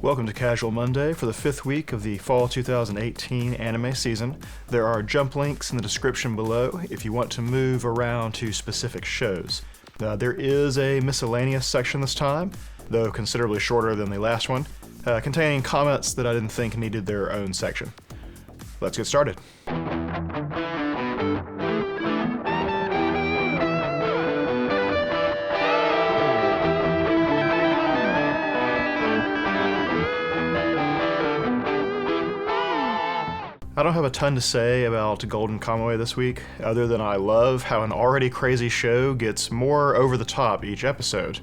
Welcome to Casual Monday for the 5th week of the fall 2018 anime season. There are jump links in the description below if you want to move around to specific shows. There is a miscellaneous section this time, though considerably shorter than the last one, containing comments that I didn't think needed their own section. Let's get started. I don't have a ton to say about Golden Kamuy this week, other than I love how an already crazy show gets more over the top each episode.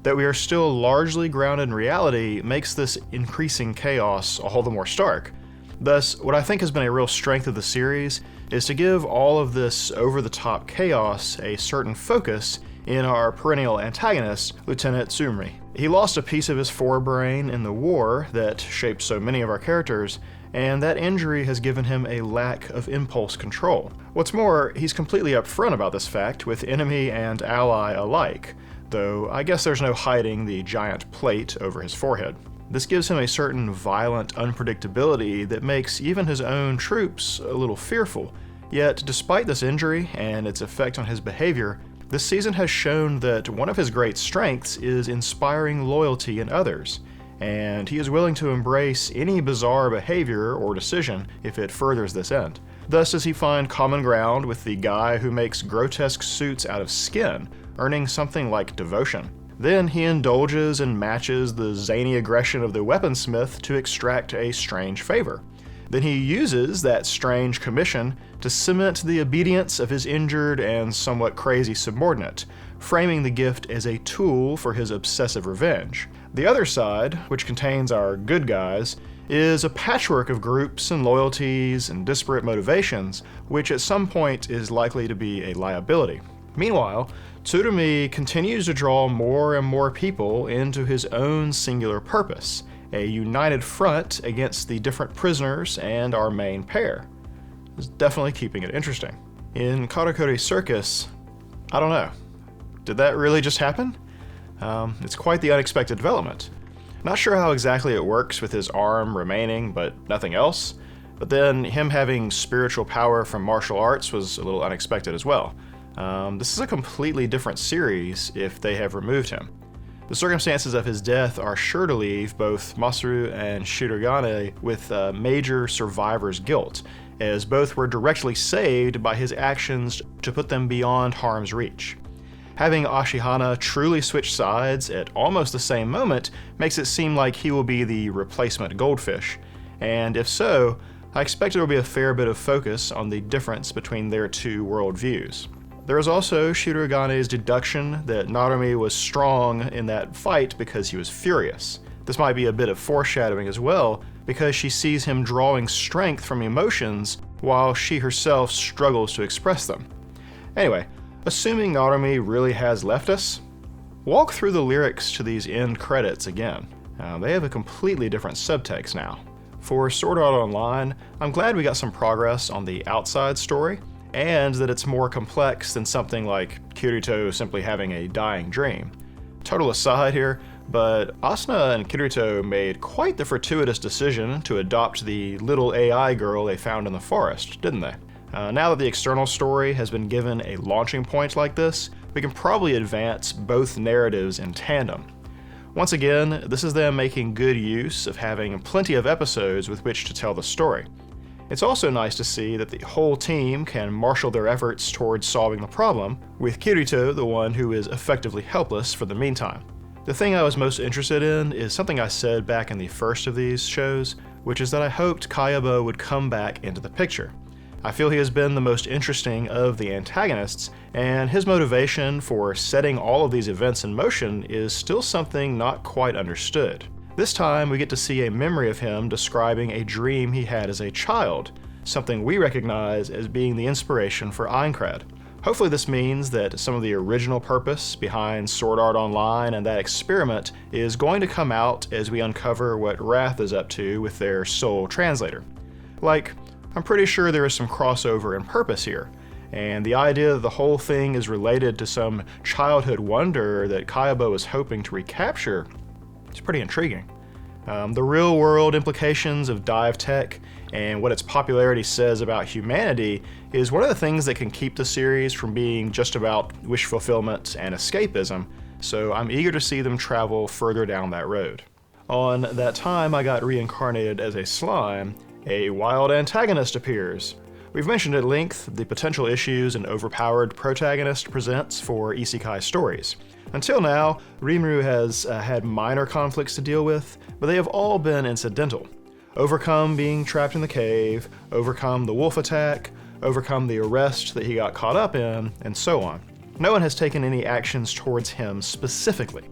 That we are still largely grounded in reality makes this increasing chaos all the more stark. Thus, what I think has been a real strength of the series is to give all of this over-the-top chaos a certain focus in our perennial antagonist, Lieutenant Tsumri. He lost a piece of his forebrain in the war that shaped so many of our characters, and that injury has given him a lack of impulse control. What's more, he's completely upfront about this fact with enemy and ally alike, though I guess there's no hiding the giant plate over his forehead. This gives him a certain violent unpredictability that makes even his own troops a little fearful. Yet, despite this injury and its effect on his behavior, this season has shown that one of his great strengths is inspiring loyalty in others, and he is willing to embrace any bizarre behavior or decision if it furthers this end. Thus does he find common ground with the guy who makes grotesque suits out of skin, earning something like devotion. Then he indulges and matches the zany aggression of the weaponsmith to extract a strange favor. Then he uses that strange commission to cement the obedience of his injured and somewhat crazy subordinate, framing the gift as a tool for his obsessive revenge. The other side, which contains our good guys, is a patchwork of groups and loyalties and disparate motivations, which at some point is likely to be a liability. Meanwhile, Tsurumi continues to draw more and more people into his own singular purpose, a united front against the different prisoners and our main pair. It's definitely keeping it interesting. In Karakuri Circus, I don't know. Did that really just happen? It's quite the unexpected development. Not sure how exactly it works with his arm remaining, but nothing else. But then him having spiritual power from martial arts was a little unexpected as well. This is a completely different series if they have removed him. The circumstances of his death are sure to leave both Masaru and Shirogane with major survivor's guilt, as both were directly saved by his actions to put them beyond harm's reach. Having Ashihana truly switch sides at almost the same moment makes it seem like he will be the replacement goldfish, and if so, I expect there will be a fair bit of focus on the difference between their two worldviews. There is also Shirogane's deduction that Narumi was strong in that fight because he was furious. This might be a bit of foreshadowing as well, because she sees him drawing strength from emotions while she herself struggles to express them. Anyway, assuming Narumi really has left us, walk through the lyrics to these end credits again. They have a completely different subtext now. For Sword Art Online, I'm glad we got some progress on the outside story, and that it's more complex than something like Kirito simply having a dying dream. Total aside here, but Asuna and Kirito made quite the fortuitous decision to adopt the little AI girl they found in the forest, didn't they? Now that the external story has been given a launching point like this, we can probably advance both narratives in tandem. Once again, this is them making good use of having plenty of episodes with which to tell the story. It's also nice to see that the whole team can marshal their efforts towards solving the problem, with Kirito the one who is effectively helpless for the meantime. The thing I was most interested in is something I said back in the first of these shows, which is that I hoped Kayabo would come back into the picture. I feel he has been the most interesting of the antagonists, and his motivation for setting all of these events in motion is still something not quite understood. This time, we get to see a memory of him describing a dream he had as a child, something we recognize as being the inspiration for Aincrad. Hopefully this means that some of the original purpose behind Sword Art Online and that experiment is going to come out as we uncover what Wrath is up to with their Soul Translator. Like, I'm pretty sure there is some crossover in purpose here, and the idea that the whole thing is related to some childhood wonder that Kayabo is hoping to recapture is pretty intriguing. The real-world implications of dive tech and what its popularity says about humanity is one of the things that can keep the series from being just about wish fulfillment and escapism, so I'm eager to see them travel further down that road. On That Time I Got Reincarnated as a Slime, a wild antagonist appears. We've mentioned at length the potential issues an overpowered protagonist presents for isekai stories. Until now, Rimuru has had minor conflicts to deal with, but they have all been incidental. Overcome being trapped in the cave, overcome the wolf attack, overcome the arrest that he got caught up in, and so on. No one has taken any actions towards him specifically.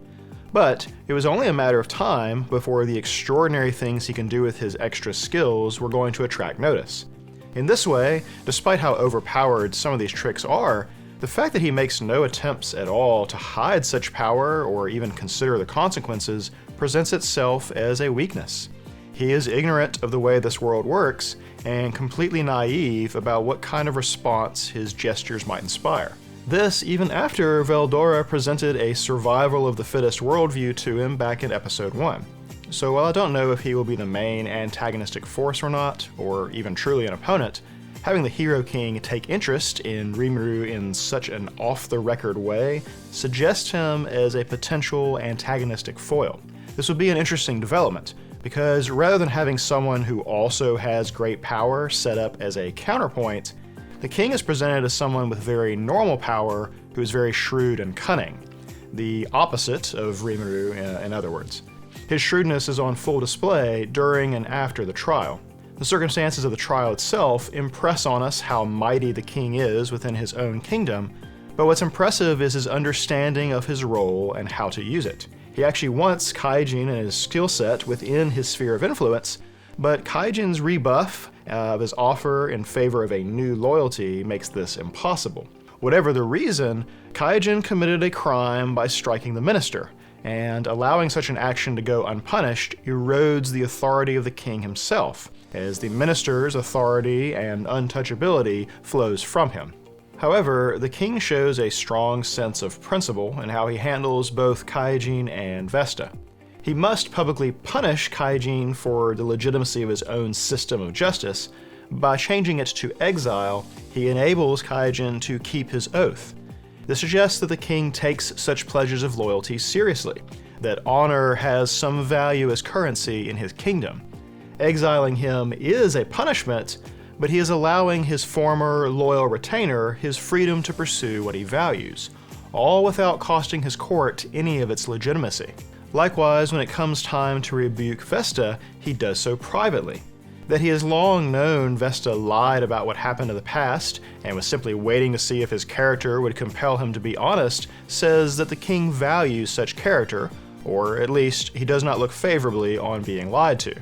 But it was only a matter of time before the extraordinary things he can do with his extra skills were going to attract notice. In this way, despite how overpowered some of these tricks are, the fact that he makes no attempts at all to hide such power or even consider the consequences presents itself as a weakness. He is ignorant of the way this world works and completely naive about what kind of response his gestures might inspire. This even after Veldora presented a survival of the fittest worldview to him back in episode 1. So while I don't know if he will be the main antagonistic force or not, or even truly an opponent, having the Hero King take interest in Rimuru in such an off-the-record way suggests him as a potential antagonistic foil. This would be an interesting development, because rather than having someone who also has great power set up as a counterpoint, the king is presented as someone with very normal power who is very shrewd and cunning. The opposite of Rimuru, in other words. His shrewdness is on full display during and after the trial. The circumstances of the trial itself impress on us how mighty the king is within his own kingdom, but what's impressive is his understanding of his role and how to use it. He actually wants Kaijin and his skill set within his sphere of influence, but Kaijin's rebuff of his offer in favor of a new loyalty makes this impossible. Whatever the reason, Kaijin committed a crime by striking the minister, and allowing such an action to go unpunished erodes the authority of the king himself, as the minister's authority and untouchability flows from him. However, the king shows a strong sense of principle in how he handles both Kaijin and Vesta. He must publicly punish Kaijin for the legitimacy of his own system of justice. By changing it to exile, he enables Kaijin to keep his oath. This suggests that the king takes such pledges of loyalty seriously, that honor has some value as currency in his kingdom. Exiling him is a punishment, but he is allowing his former loyal retainer his freedom to pursue what he values, all without costing his court any of its legitimacy. Likewise, when it comes time to rebuke Vesta, he does so privately. That he has long known Vesta lied about what happened in the past and was simply waiting to see if his character would compel him to be honest says that the king values such character, or at least he does not look favorably on being lied to.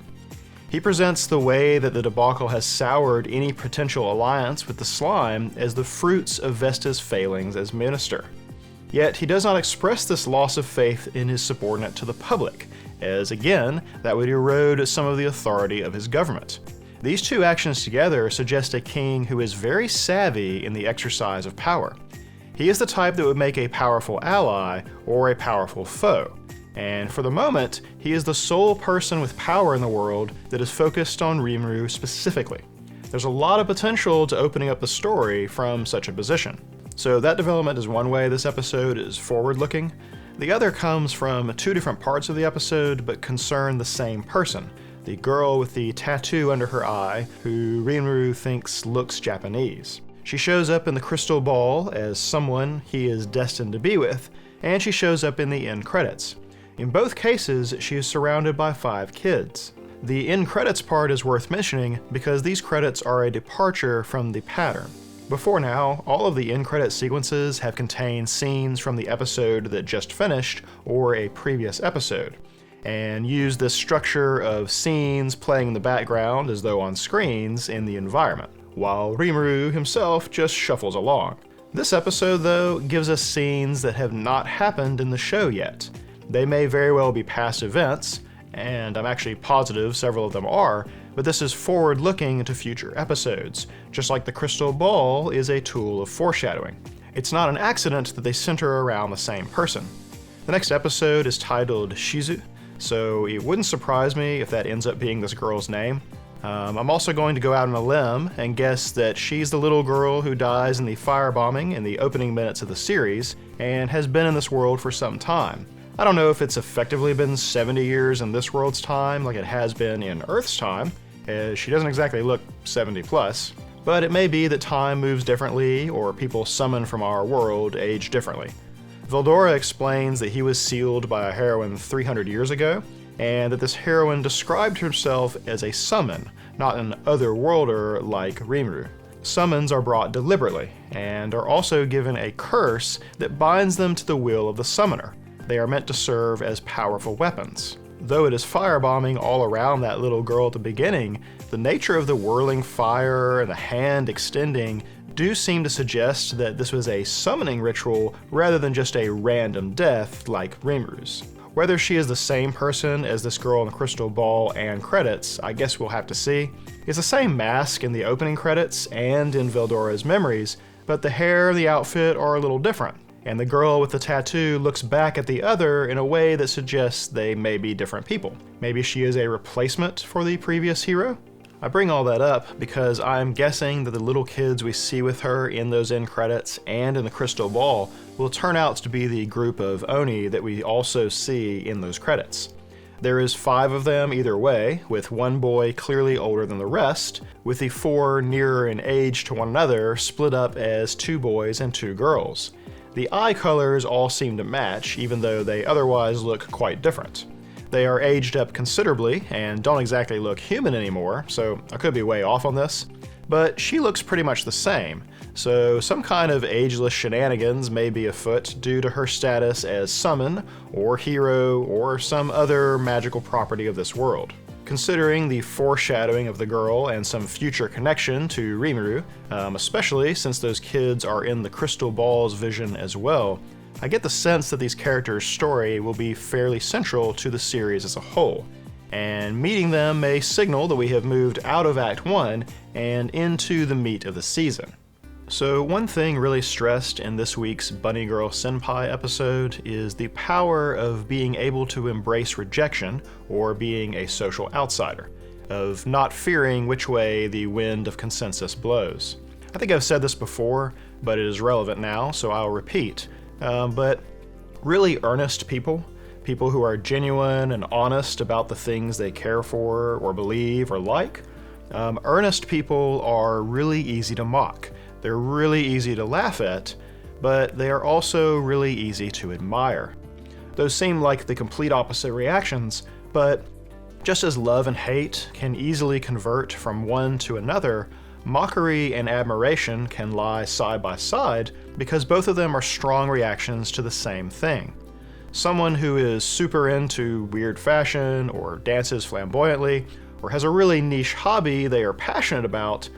He presents the way that the debacle has soured any potential alliance with the slime as the fruits of Vesta's failings as minister. Yet he does not express this loss of faith in his subordinate to the public, as again, that would erode some of the authority of his government. These two actions together suggest a king who is very savvy in the exercise of power. He is the type that would make a powerful ally or a powerful foe. And for the moment, he is the sole person with power in the world that is focused on Rimuru specifically. There's a lot of potential to opening up the story from such a position. So that development is one way this episode is forward-looking. The other comes from two different parts of the episode, but concern the same person, the girl with the tattoo under her eye, who Rimuru thinks looks Japanese. She shows up in the crystal ball as someone he is destined to be with, and she shows up in the end credits. In both cases, she is surrounded by 5 kids. The end credits part is worth mentioning because these credits are a departure from the pattern. Before now, all of the end credit sequences have contained scenes from the episode that just finished or a previous episode, and use this structure of scenes playing in the background as though on screens in the environment, while Rimuru himself just shuffles along. This episode, though, gives us scenes that have not happened in the show yet. They may very well be past events, and I'm actually positive several of them are, but this is forward-looking into future episodes, just like the crystal ball is a tool of foreshadowing. It's not an accident that they center around the same person. The next episode is titled Shizu, so it wouldn't surprise me if that ends up being this girl's name. I'm also going to go out on a limb and guess that she's the little girl who dies in the firebombing in the opening minutes of the series and has been in this world for some time. I don't know if it's effectively been 70 years in this world's time like it has been in Earth's time, as she doesn't exactly look 70 plus, but it may be that time moves differently or people summoned from our world age differently. Veldora explains that he was sealed by a heroine 300 years ago, and that this heroine described herself as a summon, not an otherworlder like Rimuru. Summons are brought deliberately, and are also given a curse that binds them to the will of the summoner. They are meant to serve as powerful weapons. Though it is firebombing all around that little girl at the beginning, the nature of the whirling fire and the hand extending do seem to suggest that this was a summoning ritual rather than just a random death like Rimuru's. Whether she is the same person as this girl in the crystal ball and credits, I guess we'll have to see. It's the same mask in the opening credits and in Veldora's memories, but the hair and the outfit are a little different, and the girl with the tattoo looks back at the other in a way that suggests they may be different people. Maybe she is a replacement for the previous hero? I bring all that up because I'm guessing that the little kids we see with her in those end credits and in the crystal ball will turn out to be the group of Oni that we also see in those credits. There is 5 of them either way, with one boy clearly older than the rest, with the 4 nearer in age to one another split up as 2 boys and 2 girls. The eye colors all seem to match, even though they otherwise look quite different. They are aged up considerably and don't exactly look human anymore, so I could be way off on this, but she looks pretty much the same, so some kind of ageless shenanigans may be afoot due to her status as summon, or hero, or some other magical property of this world. Considering the foreshadowing of the girl and some future connection to Rimuru, especially since those kids are in the crystal ball's vision as well, I get the sense that these characters' story will be fairly central to the series as a whole, and meeting them may signal that we have moved out of Act 1 and into the meat of the season. So one thing really stressed in this week's Bunny Girl Senpai episode is the power of being able to embrace rejection or being a social outsider, of not fearing which way the wind of consensus blows. I think I've said this before, but it is relevant now, so I'll repeat. But really earnest people who are genuine and honest about the things they care for or believe or like, earnest people are really easy to mock. They're really easy to laugh at, but they are also really easy to admire. Those seem like the complete opposite reactions, but just as love and hate can easily convert from one to another, mockery and admiration can lie side by side because both of them are strong reactions to the same thing. Someone who is super into weird fashion, or dances flamboyantly, or has a really niche hobby they are passionate about,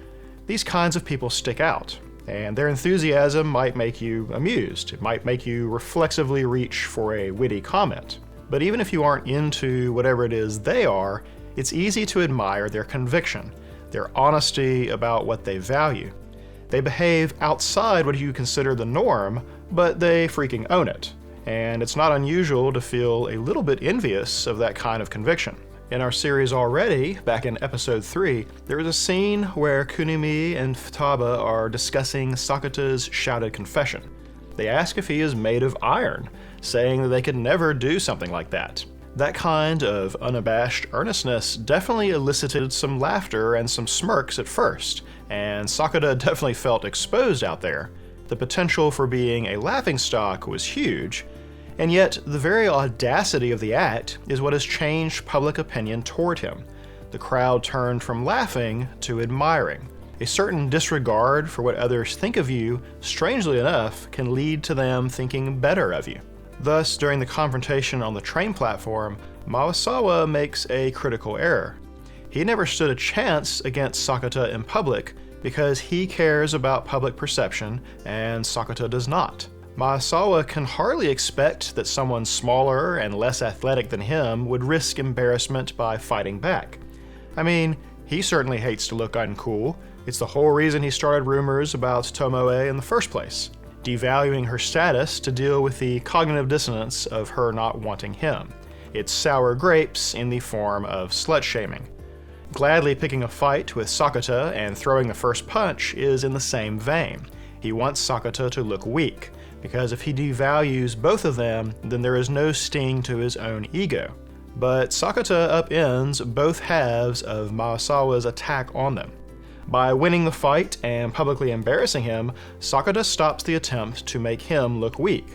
these kinds of people stick out, and their enthusiasm might make you amused. It might make you reflexively reach for a witty comment. But even if you aren't into whatever it is they are, it's easy to admire their conviction, their honesty about what they value. They behave outside what you consider the norm, but they freaking own it. And it's not unusual to feel a little bit envious of that kind of conviction. In our series already, back in episode 3, there is a scene where Kunimi and Futaba are discussing Sakata's shouted confession. They ask if he is made of iron, saying that they could never do something like that. That kind of unabashed earnestness definitely elicited some laughter and some smirks at first, and Sakata definitely felt exposed out there. The potential for being a laughingstock was huge, and yet the very audacity of the act is what has changed public opinion toward him. The crowd turned from laughing to admiring. A certain disregard for what others think of you, strangely enough, can lead to them thinking better of you. Thus, during the confrontation on the train platform, Mawasawa makes a critical error. He never stood a chance against Sakata in public because he cares about public perception and Sakata does not. Mawasawa can hardly expect that someone smaller and less athletic than him would risk embarrassment by fighting back. I mean, he certainly hates to look uncool. It's the whole reason he started rumors about Tomoe in the first place, devaluing her status to deal with the cognitive dissonance of her not wanting him. It's sour grapes in the form of slut-shaming. Gladly picking a fight with Sakata and throwing the first punch is in the same vein. He wants Sakata to look weak, because if he devalues both of them, then there is no sting to his own ego. But Sakata upends both halves of Maesawa's attack on them. By winning the fight and publicly embarrassing him, Sakata stops the attempt to make him look weak.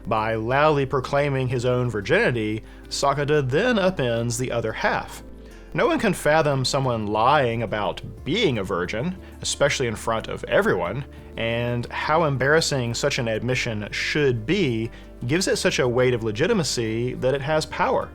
By loudly proclaiming his own virginity, Sakata then upends the other half. No one can fathom someone lying about being a virgin, especially in front of everyone, and how embarrassing such an admission should be gives it such a weight of legitimacy that it has power.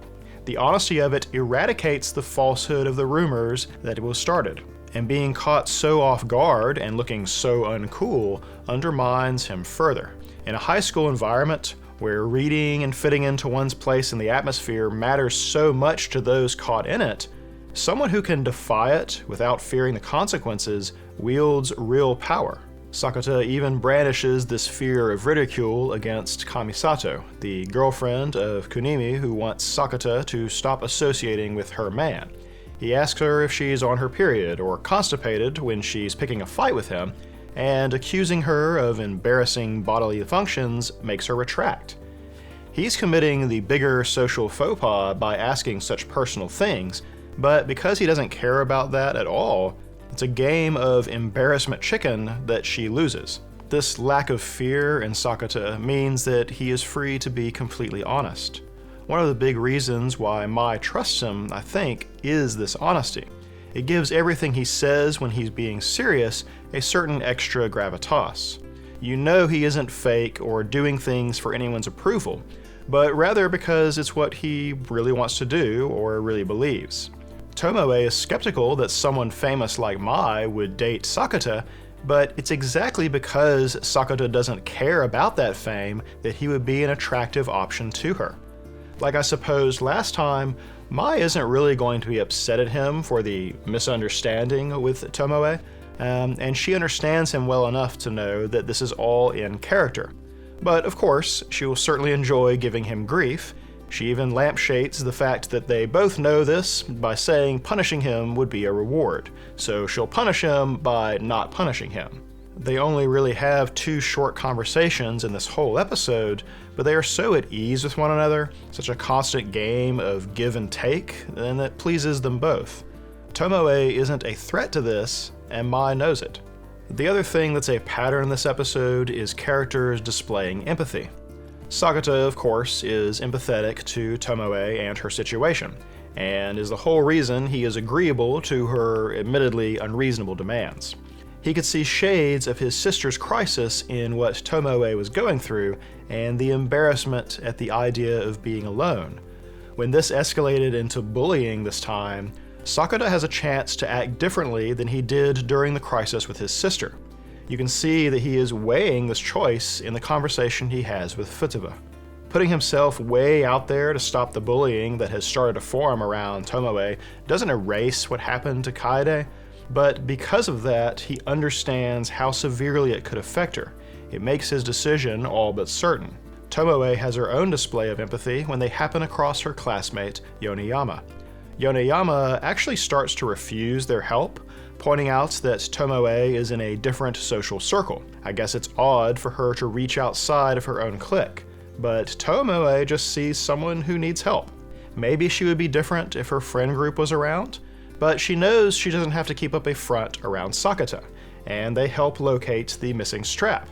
The honesty of it eradicates the falsehood of the rumors that it was started, and being caught so off guard and looking so uncool undermines him further. In a high school environment, where reading and fitting into one's place in the atmosphere matters so much to those caught in it, someone who can defy it without fearing the consequences wields real power. Sakata even brandishes this fear of ridicule against Kamisato, the girlfriend of Kunimi who wants Sakata to stop associating with her man. He asks her if she's on her period or constipated when she's picking a fight with him, and accusing her of embarrassing bodily functions makes her retract. He's committing the bigger social faux pas by asking such personal things, but because he doesn't care about that at all, it's a game of embarrassment chicken that she loses. This lack of fear in Sakata means that he is free to be completely honest. One of the big reasons why Mai trusts him, I think, is this honesty. It gives everything he says when he's being serious a certain extra gravitas. You know he isn't fake or doing things for anyone's approval, but rather because it's what he really wants to do or really believes. Tomoe is skeptical that someone famous like Mai would date Sakata, but it's exactly because Sakata doesn't care about that fame that he would be an attractive option to her. Like I supposed last time, Mai isn't really going to be upset at him for the misunderstanding with Tomoe, and she understands him well enough to know that this is all in character. But of course, she will certainly enjoy giving him grief. She even lampshades the fact that they both know this by saying punishing him would be a reward, so she'll punish him by not punishing him. They only really have 2 short conversations in this whole episode, but they are so at ease with one another, such a constant game of give and take, and it pleases them both. Tomoe isn't a threat to this, and Mai knows it. The other thing that's a pattern in this episode is characters displaying empathy. Sakata, of course, is empathetic to Tomoe and her situation, and is the whole reason he is agreeable to her admittedly unreasonable demands. He could see shades of his sister's crisis in what Tomoe was going through and the embarrassment at the idea of being alone. When this escalated into bullying this time, Sakata has a chance to act differently than he did during the crisis with his sister. You can see that he is weighing this choice in the conversation he has with Futaba. Putting himself way out there to stop the bullying that has started to form around Tomoe doesn't erase what happened to Kaede, but because of that, he understands how severely it could affect her. It makes his decision all but certain. Tomoe has her own display of empathy when they happen across her classmate, Yoneyama. Yoneyama actually starts to refuse their help, pointing out that Tomoe is in a different social circle. I guess it's odd for her to reach outside of her own clique, but Tomoe just sees someone who needs help. Maybe she would be different if her friend group was around, but she knows she doesn't have to keep up a front around Sakata, and they help locate the missing strap.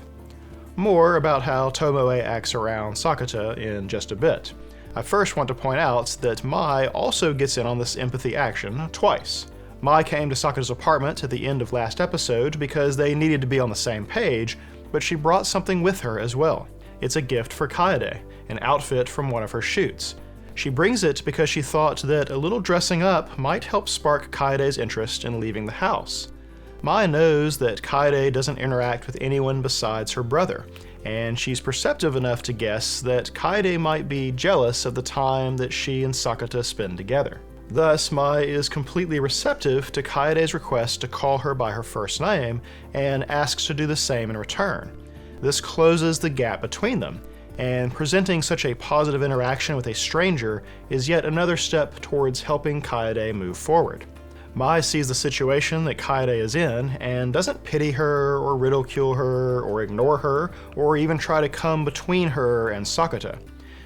More about how Tomoe acts around Sakata in just a bit. I first want to point out that Mai also gets in on this empathy action twice. Mai came to Sakata's apartment at the end of last episode because they needed to be on the same page, but she brought something with her as well. It's a gift for Kaede, an outfit from one of her shoots. She brings it because she thought that a little dressing up might help spark Kaede's interest in leaving the house. Mai knows that Kaede doesn't interact with anyone besides her brother, and she's perceptive enough to guess that Kaede might be jealous of the time that she and Sakata spend together. Thus, Mai is completely receptive to Kaede's request to call her by her first name and asks to do the same in return. This closes the gap between them, and presenting such a positive interaction with a stranger is yet another step towards helping Kaede move forward. Mai sees the situation that Kaede is in and doesn't pity her or ridicule her or ignore her or even try to come between her and Sakata.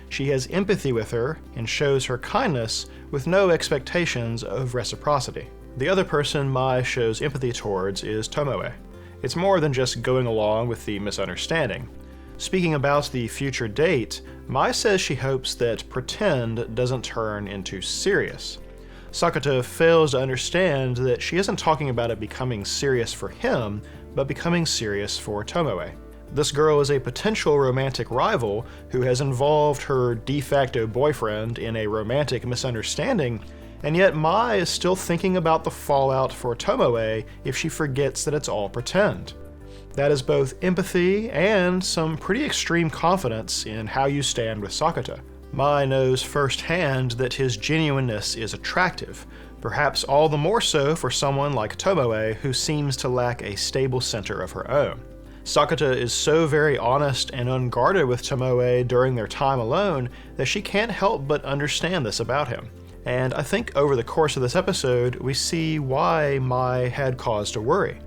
She has empathy with her and shows her kindness with no expectations of reciprocity. The other person Mai shows empathy towards is Tomoe. It's more than just going along with the misunderstanding. Speaking about the future date, Mai says she hopes that pretend doesn't turn into serious. Sakata fails to understand that she isn't talking about it becoming serious for him, but becoming serious for Tomoe. This girl is a potential romantic rival who has involved her de facto boyfriend in a romantic misunderstanding, and yet Mai is still thinking about the fallout for Tomoe if she forgets that it's all pretend. That is both empathy and some pretty extreme confidence in how you stand with Sakata. Mai knows firsthand that his genuineness is attractive, perhaps all the more so for someone like Tomoe who seems to lack a stable center of her own. Sakata is so very honest and unguarded with Tomoe during their time alone that she can't help but understand this about him. And I think over the course of this episode, we see why Mai had cause to worry.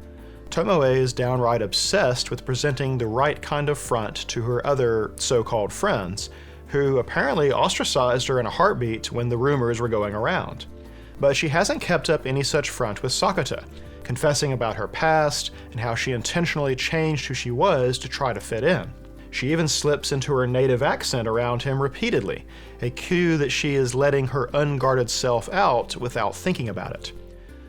Tomoe is downright obsessed with presenting the right kind of front to her other so-called friends, who apparently ostracized her in a heartbeat when the rumors were going around. But she hasn't kept up any such front with Sakata, confessing about her past and how she intentionally changed who she was to try to fit in. She even slips into her native accent around him repeatedly, a cue that she is letting her unguarded self out without thinking about it.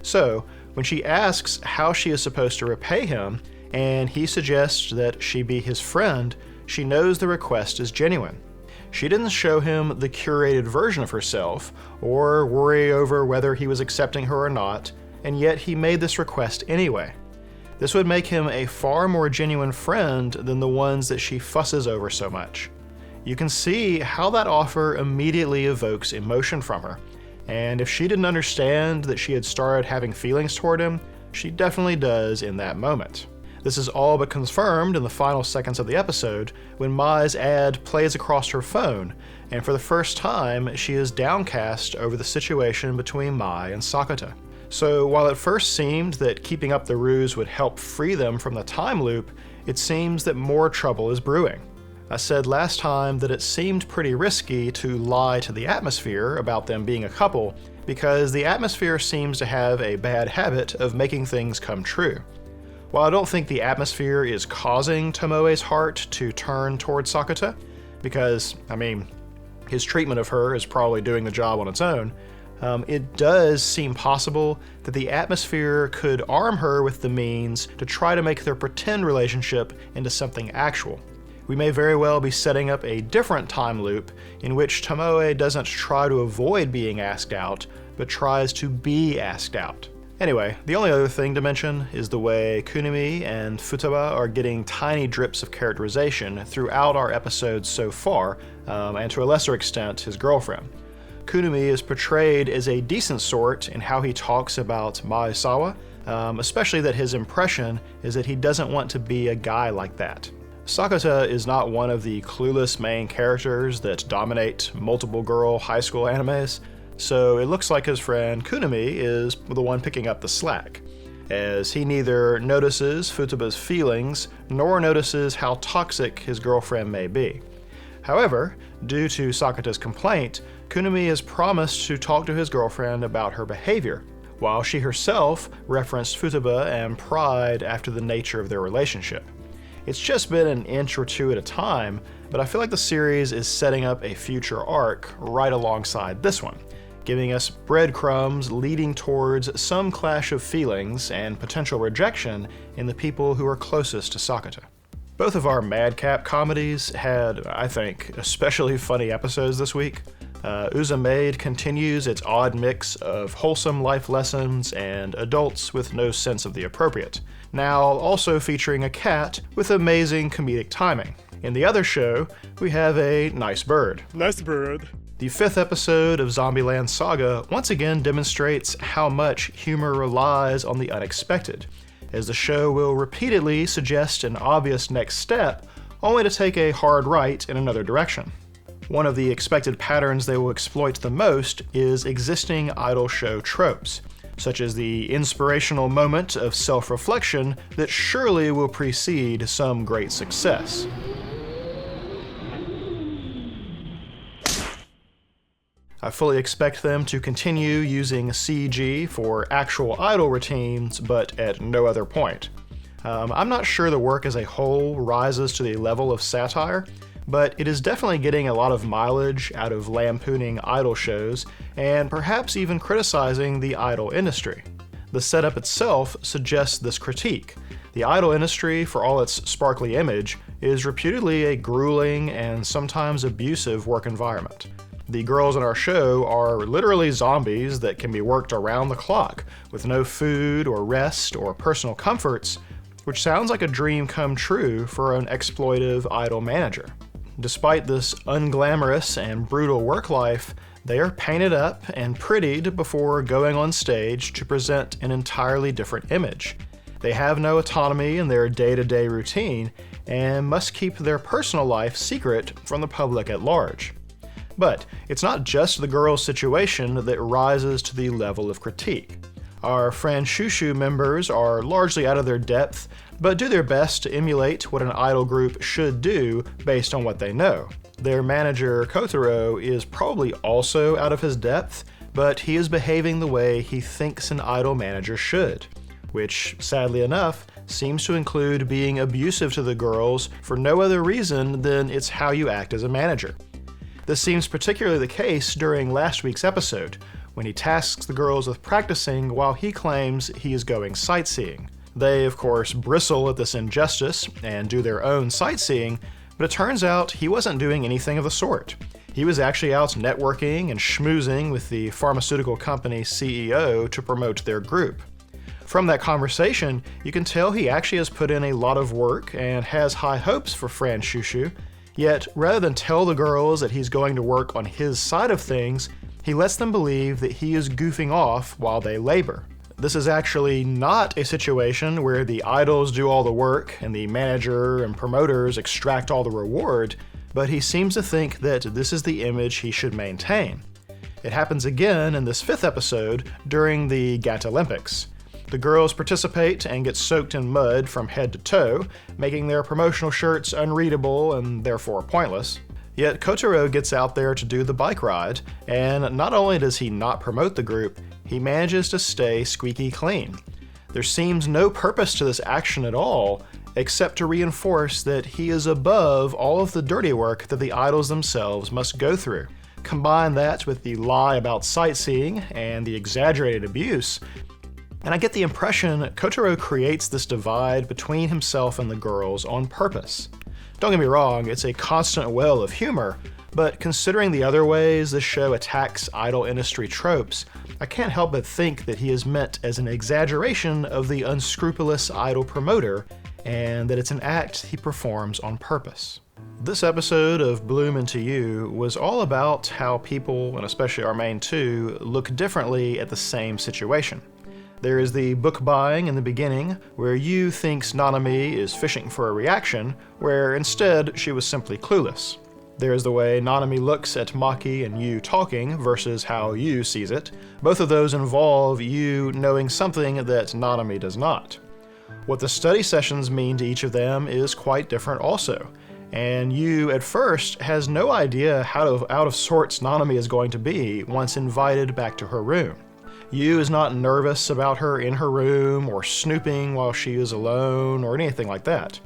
So, when she asks how she is supposed to repay him, and he suggests that she be his friend, she knows the request is genuine. She didn't show him the curated version of herself, or worry over whether he was accepting her or not, and yet he made this request anyway. This would make him a far more genuine friend than the ones that she fusses over so much. You can see how that offer immediately evokes emotion from her, and if she didn't understand that she had started having feelings toward him, she definitely does in that moment. This is all but confirmed in the final seconds of the episode when Mai's ad plays across her phone, and for the first time she is downcast over the situation between Mai and Sakata. So while it first seemed that keeping up the ruse would help free them from the time loop, it seems that more trouble is brewing. I said last time that it seemed pretty risky to lie to the atmosphere about them being a couple, because the atmosphere seems to have a bad habit of making things come true. While I don't think the atmosphere is causing Tomoe's heart to turn towards Sakata, because, his treatment of her is probably doing the job on its own, it does seem possible that the atmosphere could arm her with the means to try to make their pretend relationship into something actual. We may very well be setting up a different time loop in which Tomoe doesn't try to avoid being asked out, but tries to be asked out. Anyway, the only other thing to mention is the way Kunimi and Futaba are getting tiny drips of characterization throughout our episodes so far, and to a lesser extent, his girlfriend. Kunimi is portrayed as a decent sort in how he talks about Maezawa, especially that his impression is that he doesn't want to be a guy like that. Sakata is not one of the clueless main characters that dominate multiple girl high school animes, so it looks like his friend Kunimi is the one picking up the slack, as he neither notices Futaba's feelings nor notices how toxic his girlfriend may be. However, due to Sakata's complaint, Kunimi has promised to talk to his girlfriend about her behavior, while she herself referenced Futaba and pride after the nature of their relationship. It's just been an inch or two at a time, but I feel like the series is setting up a future arc right alongside this one, giving us breadcrumbs leading towards some clash of feelings and potential rejection in the people who are closest to Sakata. Both of our madcap comedies had, I think, especially funny episodes this week. Uza-Maid continues its odd mix of wholesome life lessons and adults with no sense of the appropriate, now also featuring a cat with amazing comedic timing. In the other show, we have a nice bird. Nice bird. The 5th episode of Zombieland Saga once again demonstrates how much humor relies on the unexpected, as the show will repeatedly suggest an obvious next step only to take a hard right in another direction. One of the expected patterns they will exploit the most is existing idol show tropes, such as the inspirational moment of self-reflection that surely will precede some great success. I fully expect them to continue using CG for actual idol routines, but at no other point. I'm not sure the work as a whole rises to the level of satire, but it is definitely getting a lot of mileage out of lampooning idol shows and perhaps even criticizing the idol industry. The setup itself suggests this critique. The idol industry, for all its sparkly image, is reputedly a grueling and sometimes abusive work environment. The girls in our show are literally zombies that can be worked around the clock with no food or rest or personal comforts, which sounds like a dream come true for an exploitive idol manager. Despite this unglamorous and brutal work life, they are painted up and prettied before going on stage to present an entirely different image. They have no autonomy in their day-to-day routine and must keep their personal life secret from the public at large. But it's not just the girls' situation that rises to the level of critique. Our Franshushu members are largely out of their depth, but do their best to emulate what an idol group should do based on what they know. Their manager, Kotaro, is probably also out of his depth, but he is behaving the way he thinks an idol manager should, which, sadly enough, seems to include being abusive to the girls for no other reason than it's how you act as a manager. This seems particularly the case during last week's episode, when he tasks the girls with practicing while he claims he is going sightseeing. They, of course, bristle at this injustice and do their own sightseeing, but it turns out he wasn't doing anything of the sort. He was actually out networking and schmoozing with the pharmaceutical company CEO to promote their group. From that conversation, you can tell he actually has put in a lot of work and has high hopes for Franshushu. Yet, rather than tell the girls that he's going to work on his side of things, he lets them believe that he is goofing off while they labor. This is actually not a situation where the idols do all the work and the manager and promoters extract all the reward, but he seems to think that this is the image he should maintain. It happens again in this 5th episode during the Gatalympics. The girls participate and get soaked in mud from head to toe, making their promotional shirts unreadable and therefore pointless. Yet Kotaro gets out there to do the bike ride, and not only does he not promote the group, he manages to stay squeaky clean. There seems no purpose to this action at all, except to reinforce that he is above all of the dirty work that the idols themselves must go through. Combine that with the lie about sightseeing and the exaggerated abuse, and I get the impression Kotaro creates this divide between himself and the girls on purpose. Don't get me wrong, it's a constant well of humor, but considering the other ways this show attacks idol industry tropes, I can't help but think that he is meant as an exaggeration of the unscrupulous idol promoter, and that it's an act he performs on purpose. This episode of Bloom Into You was all about how people, and especially our main two, look differently at the same situation. There is the book buying in the beginning, where Yu thinks Nanami is fishing for a reaction, where instead she was simply clueless. There is the way Nanami looks at Maki and Yu talking versus how Yu sees it. Both of those involve Yu knowing something that Nanami does not. What the study sessions mean to each of them is quite different also, and Yu at first has no idea how out of sorts Nanami is going to be once invited back to her room. Yu is not nervous about her in her room or snooping while she is alone or anything like that.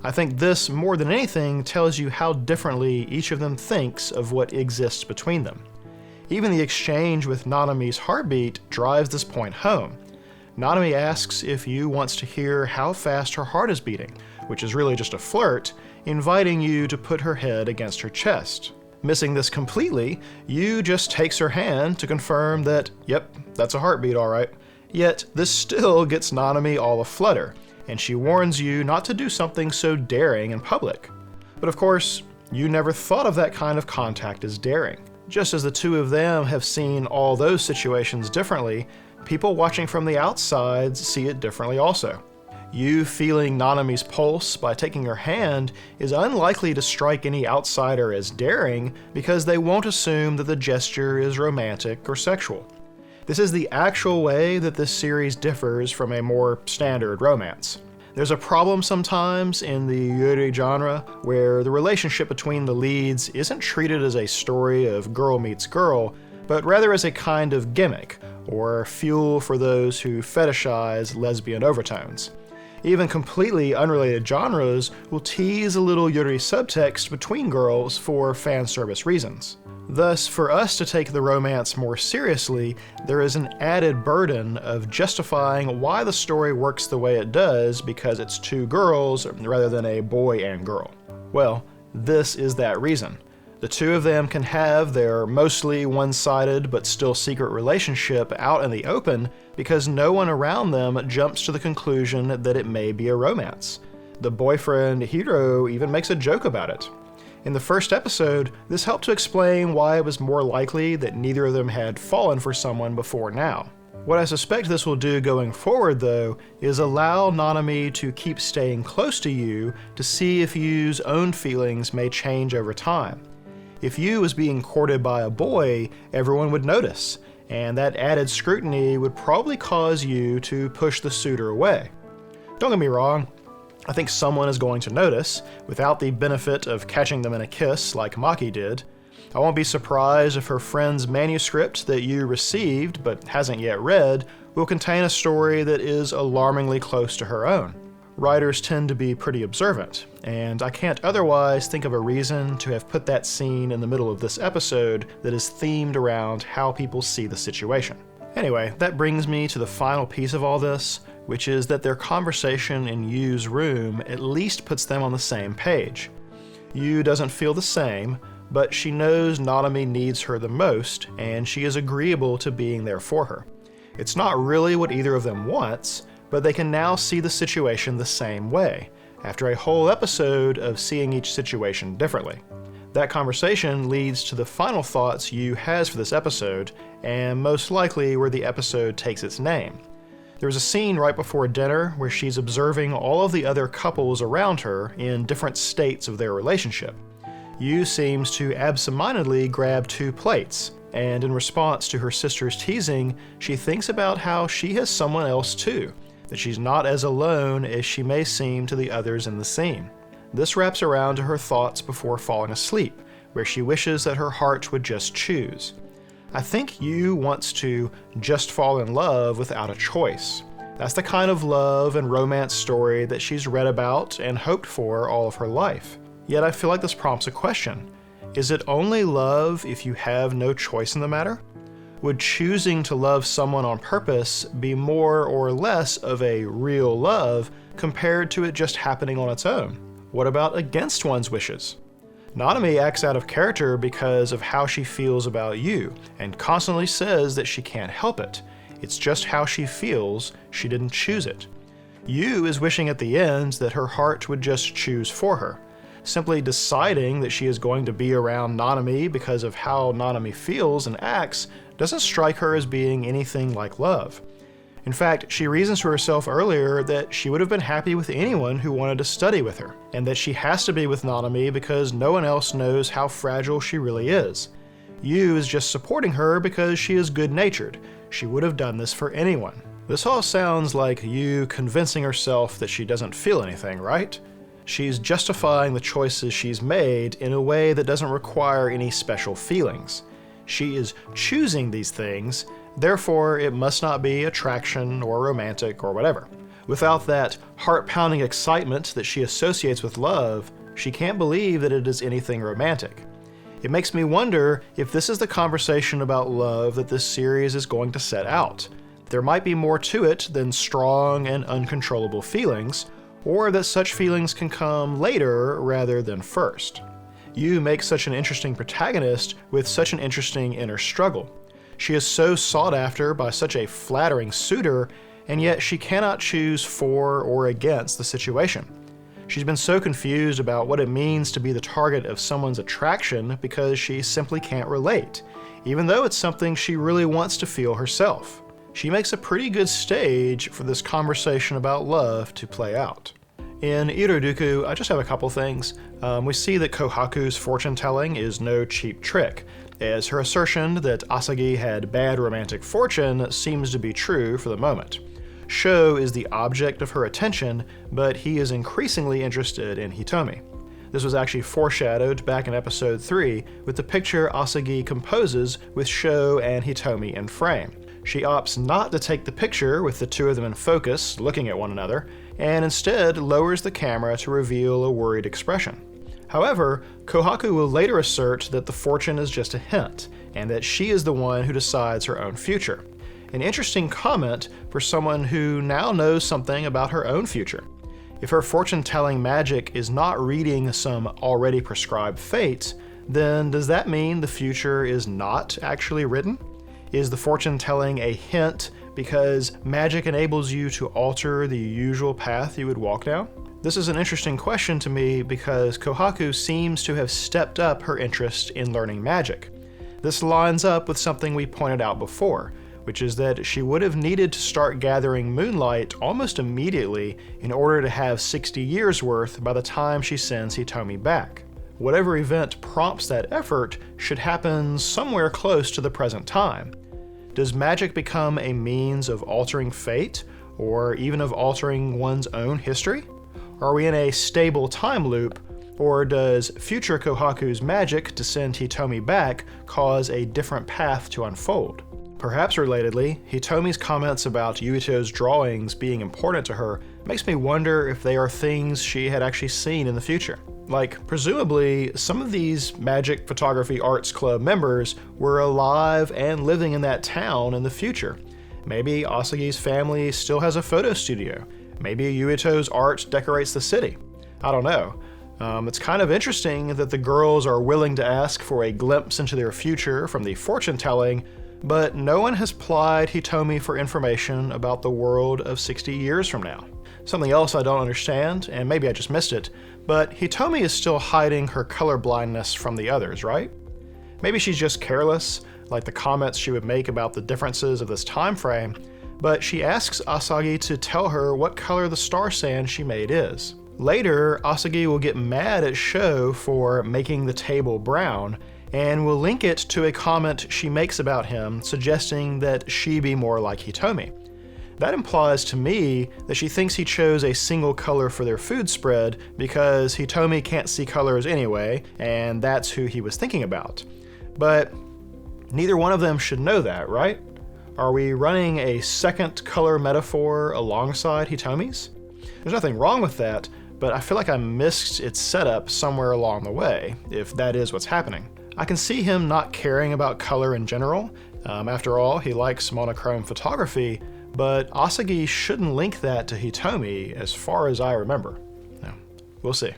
I think this, more than anything, tells you how differently each of them thinks of what exists between them. Even the exchange with Nanami's heartbeat drives this point home. Nanami asks if Yu wants to hear how fast her heart is beating, which is really just a flirt, inviting Yu to put her head against her chest. Missing this completely, Yu just takes her hand to confirm that, yep, that's a heartbeat alright. Yet, this still gets Nanami all aflutter, and she warns Yu not to do something so daring in public. But of course, Yu never thought of that kind of contact as daring. Just as the two of them have seen all those situations differently, people watching from the outside see it differently also. You feeling Nanami's pulse by taking her hand is unlikely to strike any outsider as daring because they won't assume that the gesture is romantic or sexual. This is the actual way that this series differs from a more standard romance. There's a problem sometimes in the yuri genre where the relationship between the leads isn't treated as a story of girl meets girl, but rather as a kind of gimmick, or fuel for those who fetishize lesbian overtones. Even completely unrelated genres will tease a little yuri subtext between girls for fan service reasons. Thus, for us to take the romance more seriously, there is an added burden of justifying why the story works the way it does because it's two girls rather than a boy and girl. Well, this is that reason. The two of them can have their mostly one-sided but still secret relationship out in the open because no one around them jumps to the conclusion that it may be a romance. The boyfriend, Hiro, even makes a joke about it. In the first episode, this helped to explain why it was more likely that neither of them had fallen for someone before now. What I suspect this will do going forward, though, is allow Nanami to keep staying close to Yu to see if Yu's own feelings may change over time. If Yu was being courted by a boy, everyone would notice, and that added scrutiny would probably cause Yu to push the suitor away. Don't get me wrong, I think someone is going to notice, without the benefit of catching them in a kiss like Maki did. I won't be surprised if her friend's manuscript that Yu received but hasn't yet read will contain a story that is alarmingly close to her own. Writers tend to be pretty observant, and I can't otherwise think of a reason to have put that scene in the middle of this episode that is themed around how people see the situation. Anyway, that brings me to the final piece of all this, which is that their conversation in Yu's room at least puts them on the same page. Yu doesn't feel the same, but she knows Nanami needs her the most, and she is agreeable to being there for her. It's not really what either of them wants, but they can now see the situation the same way, after a whole episode of seeing each situation differently. That conversation leads to the final thoughts Yu has for this episode, and most likely where the episode takes its name. There's a scene right before dinner where she's observing all of the other couples around her in different states of their relationship. Yu seems to absentmindedly grab 2 plates, and in response to her sister's teasing, she thinks about how she has someone else too, that she's not as alone as she may seem to the others in the scene. This wraps around to her thoughts before falling asleep, where she wishes that her heart would just choose. I think Yu wants to just fall in love without a choice. That's the kind of love and romance story that she's read about and hoped for all of her life. Yet I feel like this prompts a question. Is it only love if you have no choice in the matter? Would choosing to love someone on purpose be more or less of a real love compared to it just happening on its own? What about against one's wishes? Nanami acts out of character because of how she feels about Yu, and constantly says that she can't help it. It's just how she feels, she didn't choose it. Yu is wishing at the end that her heart would just choose for her. Simply deciding that she is going to be around Nanami because of how Nanami feels and acts doesn't strike her as being anything like love. In fact, she reasons to herself earlier that she would have been happy with anyone who wanted to study with her, and that she has to be with Nanami because no one else knows how fragile she really is. Yu is just supporting her because she is good-natured. She would have done this for anyone. This all sounds like Yu convincing herself that she doesn't feel anything, right? She's justifying the choices she's made in a way that doesn't require any special feelings. She is choosing these things, therefore it must not be attraction or romantic or whatever. Without that heart-pounding excitement that she associates with love, she can't believe that it is anything romantic. It makes me wonder if this is the conversation about love that this series is going to set out. There might be more to it than strong and uncontrollable feelings, or that such feelings can come later rather than first. Yu makes such an interesting protagonist with such an interesting inner struggle. She is so sought after by such a flattering suitor, and yet she cannot choose for or against the situation. She's been so confused about what it means to be the target of someone's attraction because she simply can't relate, even though it's something she really wants to feel herself. she makes a pretty good stage for this conversation about love to play out. In Iroduku, I just have a couple things. We see that Kohaku's fortune-telling is no cheap trick, as her assertion that Asagi had bad romantic fortune seems to be true for the moment. Sho is the object of her attention, but he is increasingly interested in Hitomi. This was actually foreshadowed back in episode 3 with the picture Asagi composes with Sho and Hitomi in frame. She opts not to take the picture with the two of them in focus, looking at one another, and instead lowers the camera to reveal a worried expression. However, Kohaku will later assert that the fortune is just a hint, and that she is the one who decides her own future. An interesting comment for someone who now knows something about her own future. If her fortune-telling magic is not reading some already prescribed fate, then does that mean the future is not actually written? Is the fortune-telling a hint because magic enables you to alter the usual path you would walk down? This is an interesting question to me because Kohaku seems to have stepped up her interest in learning magic. This lines up with something we pointed out before, which is that she would have needed to start gathering moonlight almost immediately in order to have 60 years worth by the time she sends Hitomi back. Whatever event prompts that effort should happen somewhere close to the present time. Does magic become a means of altering fate, or even of altering one's own history? Are we in a stable time loop, or does future Kohaku's magic to send Hitomi back cause a different path to unfold? Perhaps relatedly, Hitomi's comments about Yuito's drawings being important to her makes me wonder if they are things she had actually seen in the future. Like, presumably, some of these Magic Photography Arts Club members were alive and living in that town in the future. Maybe Asagi's family still has a photo studio. Maybe Yuito's art decorates the city. I don't know. It's kind of interesting that the girls are willing to ask for a glimpse into their future from the fortune-telling, but no one has plied Hitomi for information about the world of 60 years from now. Something else I don't understand, and maybe I just missed it, but Hitomi is still hiding her colorblindness from the others, right? Maybe she's just careless, like the comments she would make about the differences of this time frame, but she asks Asagi to tell her what color the star sand she made is. Later, Asagi will get mad at Sho for making the table brown, and will link it to a comment she makes about him, suggesting that she be more like Hitomi. That implies to me that she thinks he chose a single color for their food spread because Hitomi can't see colors anyway, and that's who he was thinking about. But neither one of them should know that, right? Are we running a second color metaphor alongside Hitomi's? There's nothing wrong with that, but I feel like I missed its setup somewhere along the way, if that is what's happening. I can see him not caring about color in general. After all, he likes monochrome photography, but Asagi shouldn't link that to Hitomi as far as I remember. No, we'll see.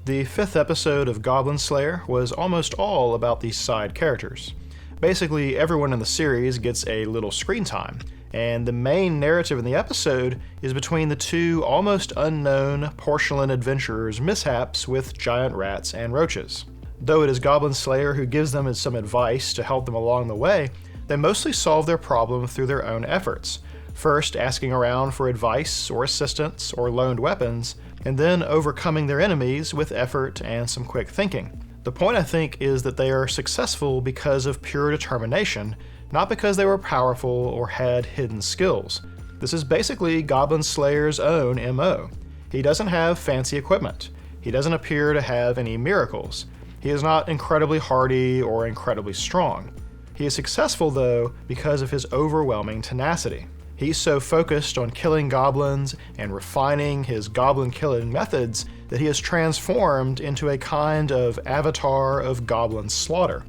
The 5th episode of Goblin Slayer was almost all about these side characters. Basically, everyone in the series gets a little screen time, and the main narrative in the episode is between the two almost unknown porcelain adventurers' mishaps with giant rats and roaches. Though it is Goblin Slayer who gives them some advice to help them along the way, they mostly solve their problem through their own efforts, first asking around for advice or assistance or loaned weapons, and then overcoming their enemies with effort and some quick thinking. The point, I think, is that they are successful because of pure determination, not because they were powerful or had hidden skills. This is basically Goblin Slayer's own MO. He doesn't have fancy equipment. He doesn't appear to have any miracles. He is not incredibly hardy or incredibly strong. He is successful, though, because of his overwhelming tenacity. He's so focused on killing goblins and refining his goblin-killing methods that he has transformed into a kind of avatar of goblin slaughter.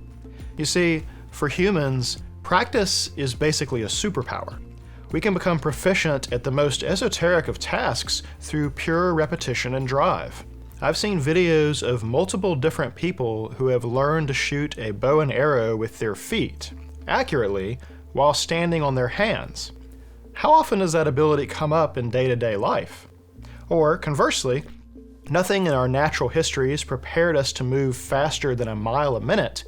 You see, for humans, practice is basically a superpower. We can become proficient at the most esoteric of tasks through pure repetition and drive. I've seen videos of multiple different people who have learned to shoot a bow and arrow with their feet, accurately, while standing on their hands. How often does that ability come up in day-to-day life? Or, conversely, nothing in our natural histories prepared us to move faster than a mile a minute,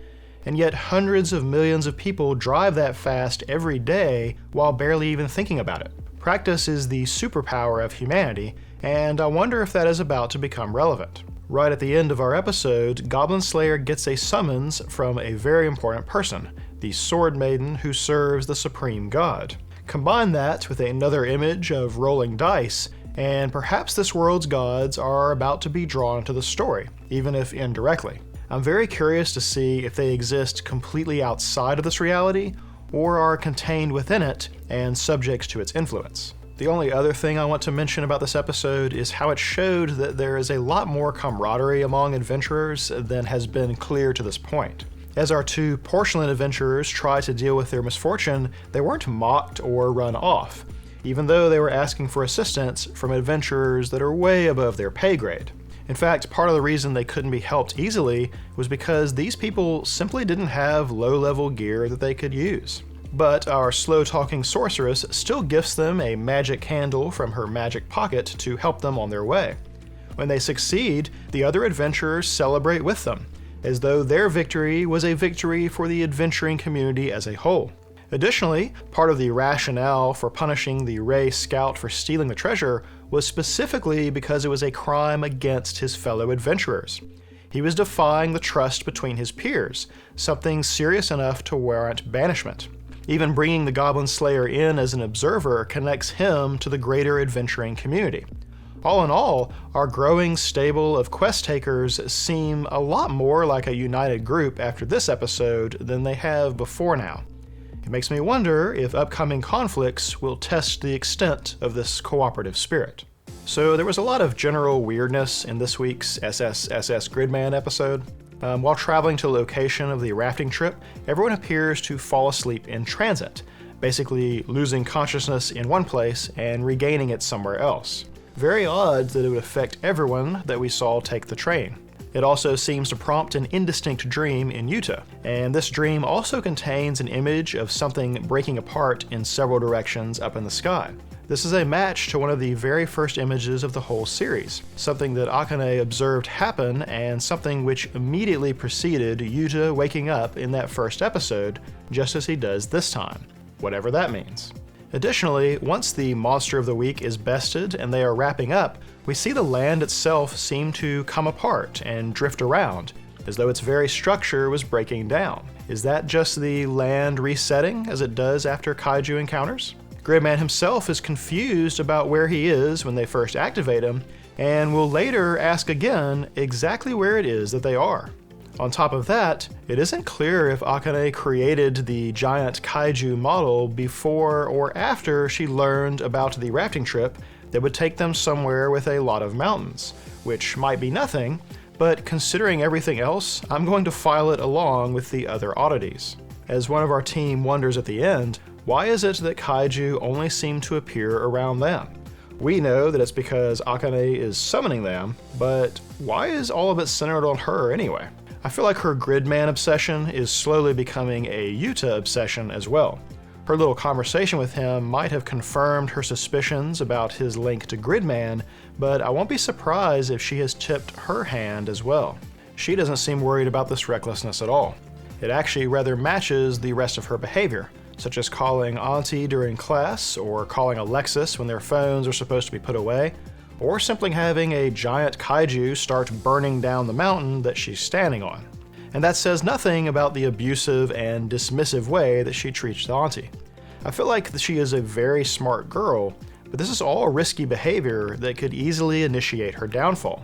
and yet hundreds of millions of people drive that fast every day while barely even thinking about it. Practice is the superpower of humanity, and I wonder if that is about to become relevant. Right at the end of our episode, Goblin Slayer gets a summons from a very important person, the Sword Maiden who serves the Supreme God. Combine that with another image of rolling dice, and perhaps this world's gods are about to be drawn into the story, even if indirectly. I'm very curious to see if they exist completely outside of this reality, or are contained within it and subject to its influence. The only other thing I want to mention about this episode is how it showed that there is a lot more camaraderie among adventurers than has been clear to this point. As our two porcelain adventurers try to deal with their misfortune, they weren't mocked or run off, even though they were asking for assistance from adventurers that are way above their pay grade. In fact, part of the reason they couldn't be helped easily was because these people simply didn't have low-level gear that they could use. But our slow-talking sorceress still gifts them a magic candle from her magic pocket to help them on their way. When they succeed, the other adventurers celebrate with them, as though their victory was a victory for the adventuring community as a whole. Additionally, part of the rationale for punishing the Ray Scout for stealing the treasure was specifically because it was a crime against his fellow adventurers. He was defying the trust between his peers, something serious enough to warrant banishment. Even bringing the Goblin Slayer in as an observer connects him to the greater adventuring community. All in all, our growing stable of quest takers seem a lot more like a united group after this episode than they have before now. It makes me wonder if upcoming conflicts will test the extent of this cooperative spirit. So there was a lot of general weirdness in this week's SSSS Gridman episode. While traveling to the location of the rafting trip, everyone appears to fall asleep in transit, basically losing consciousness in one place and regaining it somewhere else. Very odd that it would affect everyone that we saw take the train. It also seems to prompt an indistinct dream in Yuta, and this dream also contains an image of something breaking apart in several directions up in the sky. This is a match to one of the very first images of the whole series, something that Akane observed happen and something which immediately preceded Yuta waking up in that first episode, just as he does this time, whatever that means. Additionally, once the monster of the week is bested and they are wrapping up, we see the land itself seem to come apart and drift around, as though its very structure was breaking down. Is that just the land resetting as it does after kaiju encounters? Gridman himself is confused about where he is when they first activate him, and will later ask again exactly where it is that they are. On top of that, it isn't clear if Akane created the giant kaiju model before or after she learned about the rafting trip that would take them somewhere with a lot of mountains, which might be nothing, but considering everything else, I'm going to file it along with the other oddities. As one of our team wonders at the end, why is it that kaiju only seem to appear around them? We know that it's because Akane is summoning them, but why is all of it centered on her anyway? I feel like her Gridman obsession is slowly becoming a Yuta obsession as well. Her little conversation with him might have confirmed her suspicions about his link to Gridman, but I won't be surprised if she has tipped her hand as well. She doesn't seem worried about this recklessness at all. It actually rather matches the rest of her behavior, such as calling Auntie during class, or calling Alexis when their phones are supposed to be put away, or simply having a giant kaiju start burning down the mountain that she's standing on. And that says nothing about the abusive and dismissive way that she treats the Auntie. I feel like she is a very smart girl, but this is all risky behavior that could easily initiate her downfall.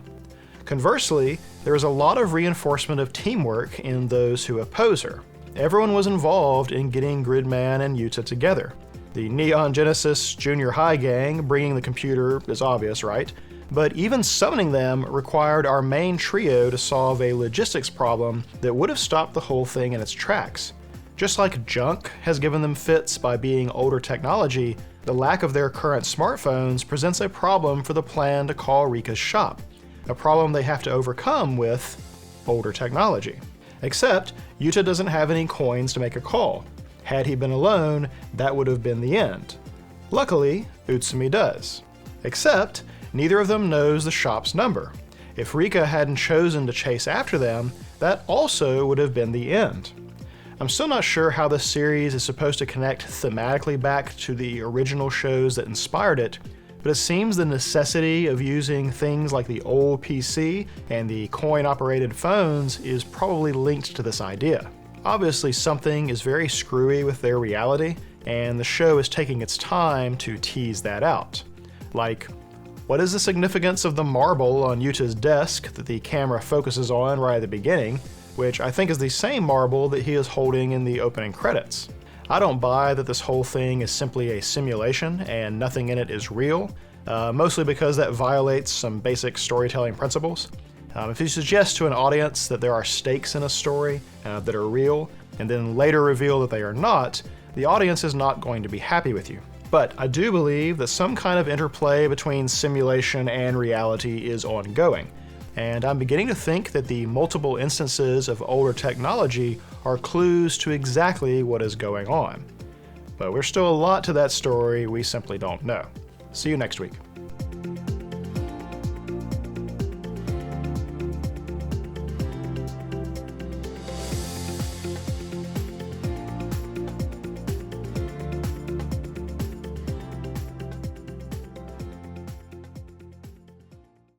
Conversely, there is a lot of reinforcement of teamwork in those who oppose her. Everyone was involved in getting Gridman and Yuta together. The Neon Genesis Junior High gang bringing the computer is obvious, right? But even summoning them required our main trio to solve a logistics problem that would have stopped the whole thing in its tracks. Just like junk has given them fits by being older technology, the lack of their current smartphones presents a problem for the plan to call Rika's shop, a problem they have to overcome with older technology. Except, Yuta doesn't have any coins to make a call. Had he been alone, that would have been the end. Luckily, Utsumi does. Except, neither of them knows the shop's number. If Rika hadn't chosen to chase after them, that also would have been the end. I'm still not sure how this series is supposed to connect thematically back to the original shows that inspired it, but it seems the necessity of using things like the old PC and the coin-operated phones is probably linked to this idea. Obviously, something is very screwy with their reality, and the show is taking its time to tease that out. Like, what is the significance of the marble on Yuta's desk that the camera focuses on right at the beginning, which I think is the same marble that he is holding in the opening credits? I don't buy that this whole thing is simply a simulation and nothing in it is real, mostly because that violates some basic storytelling principles. If you suggest to an audience that there are stakes in a story that are real, and then later reveal that they are not, the audience is not going to be happy with you. But I do believe that some kind of interplay between simulation and reality is ongoing, and I'm beginning to think that the multiple instances of older technology are clues to exactly what is going on. But there's still a lot to that story we simply don't know. See you next week.